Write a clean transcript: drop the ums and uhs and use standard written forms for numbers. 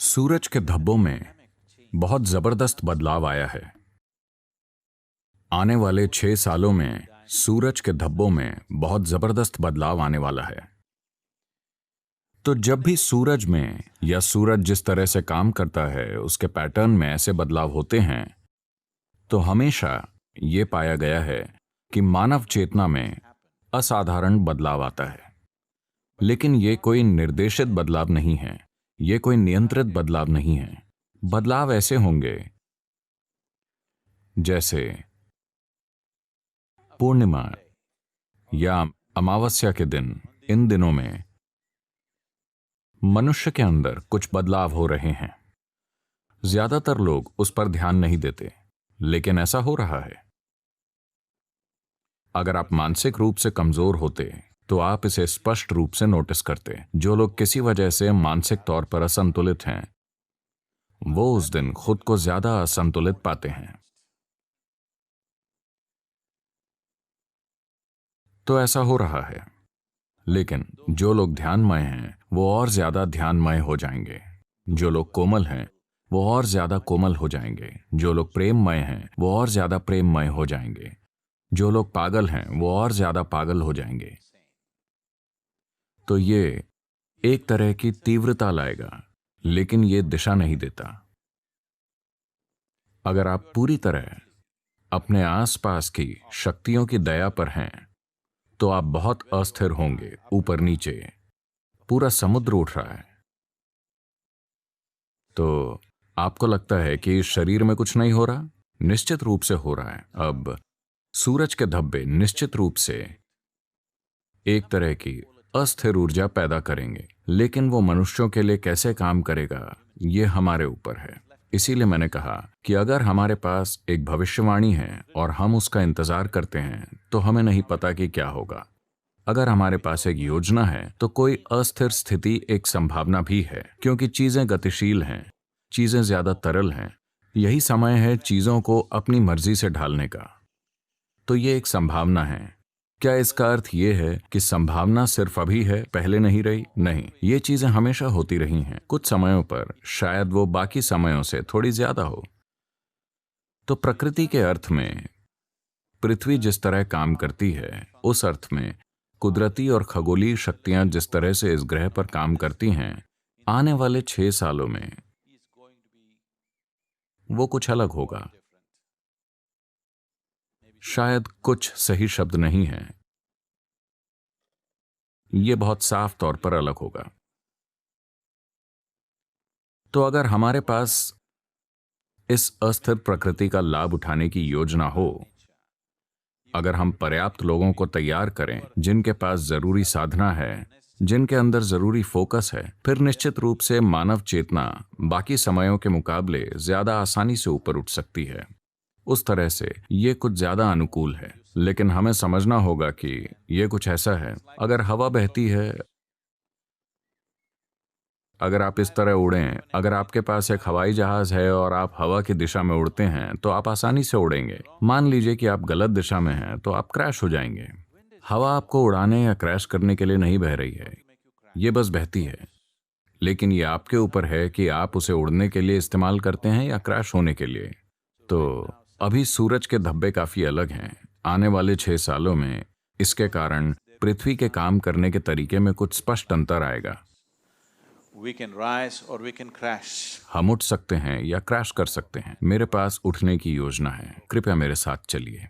सूरज के धब्बों में बहुत जबरदस्त बदलाव आया है। आने वाले 6 सालों में सूरज के धब्बों में बहुत जबरदस्त बदलाव आने वाला है। तो जब भी सूरज में या सूरज जिस तरह से काम करता है उसके पैटर्न में ऐसे बदलाव होते हैं, तो हमेशा ये पाया गया है कि मानव चेतना में असाधारण बदलाव आता है। लेकिन ये कोई निर्देशित बदलाव नहीं है, ये कोई नियंत्रित बदलाव नहीं है। बदलाव ऐसे होंगे जैसे पूर्णिमा या अमावस्या के दिन। इन दिनों में मनुष्य के अंदर कुछ बदलाव हो रहे हैं। ज्यादातर लोग उस पर ध्यान नहीं देते, लेकिन ऐसा हो रहा है। अगर आप मानसिक रूप से कमजोर होते तो आप इसे स्पष्ट रूप से नोटिस करते। जो लोग किसी वजह से मानसिक तौर पर असंतुलित हैं, वो उस दिन खुद को ज्यादा असंतुलित पाते हैं। तो ऐसा हो रहा है। लेकिन जो लोग ध्यानमय हैं वो और ज्यादा ध्यानमय हो जाएंगे। जो लोग कोमल हैं वो और ज्यादा कोमल हो जाएंगे। जो लोग प्रेममय हैं वो और ज्यादा प्रेममय हो जाएंगे। जो लोग पागल हैं वो और ज्यादा पागल हो जाएंगे। तो ये एक तरह की तीव्रता लाएगा, लेकिन ये दिशा नहीं देता। अगर आप पूरी तरह अपने आसपास की शक्तियों की दया पर हैं, तो आप बहुत अस्थिर होंगे। ऊपर नीचे पूरा समुद्र उठ रहा है, तो आपको लगता है कि इस शरीर में कुछ नहीं हो रहा। निश्चित रूप से हो रहा है। अब सूरज के धब्बे निश्चित रूप से एक तरह की अस्थिर ऊर्जा पैदा करेंगे, लेकिन वो मनुष्यों के लिए कैसे काम करेगा ये हमारे ऊपर है। इसीलिए मैंने कहा कि अगर हमारे पास एक भविष्यवाणी है और हम उसका इंतजार करते हैं, तो हमें नहीं पता कि क्या होगा। अगर हमारे पास एक योजना है तो कोई अस्थिर स्थिति एक संभावना भी है, क्योंकि चीजें गतिशील हैं, चीजें ज्यादा तरल हैं। यही समय है चीजों को अपनी मर्जी से ढालने का। तो ये एक संभावना है। क्या इसका अर्थ ये है कि संभावना सिर्फ अभी है, पहले नहीं रही? नहीं, ये चीजें हमेशा होती रही हैं। कुछ समयों पर शायद वो बाकी समयों से थोड़ी ज्यादा हो। तो प्रकृति के अर्थ में पृथ्वी जिस तरह काम करती है, उस अर्थ में कुदरती और खगोलीय शक्तियां जिस तरह से इस ग्रह पर काम करती हैं, आने वाले 6 सालों में वो कुछ अलग होगा। शायद कुछ सही शब्द नहीं है, ये बहुत साफ तौर पर अलग होगा। तो अगर हमारे पास इस अस्थिर प्रकृति का लाभ उठाने की योजना हो, अगर हम पर्याप्त लोगों को तैयार करें जिनके पास जरूरी साधना है, जिनके अंदर जरूरी फोकस है, फिर निश्चित रूप से मानव चेतना बाकी समयों के मुकाबले ज्यादा आसानी से ऊपर उठ सकती है। उस तरह से ये कुछ ज्यादा अनुकूल है। लेकिन हमें समझना होगा कि ये कुछ ऐसा है, अगर हवा बहती है, अगर आप इस तरह उड़ें, अगर आपके पास एक हवाई जहाज है और आप हवा की दिशा में उड़ते हैं, तो आप आसानी से उड़ेंगे। मान लीजिए कि आप गलत दिशा में हैं, तो आप क्रैश हो जाएंगे। हवा आपको उड़ाने या क्रैश करने के लिए नहीं बह रही है, ये बस बहती है। लेकिन ये आपके ऊपर है कि आप उसे उड़ने के लिए इस्तेमाल करते हैं या क्रैश होने के लिए। तो अभी सूरज के धब्बे काफी अलग हैं। आने वाले 6 सालों में इसके कारण पृथ्वी के काम करने के तरीके में कुछ स्पष्ट अंतर आएगा। We can rise or we can crash. हम उठ सकते हैं या क्रैश कर सकते हैं। मेरे पास उठने की योजना है, कृपया मेरे साथ चलिए।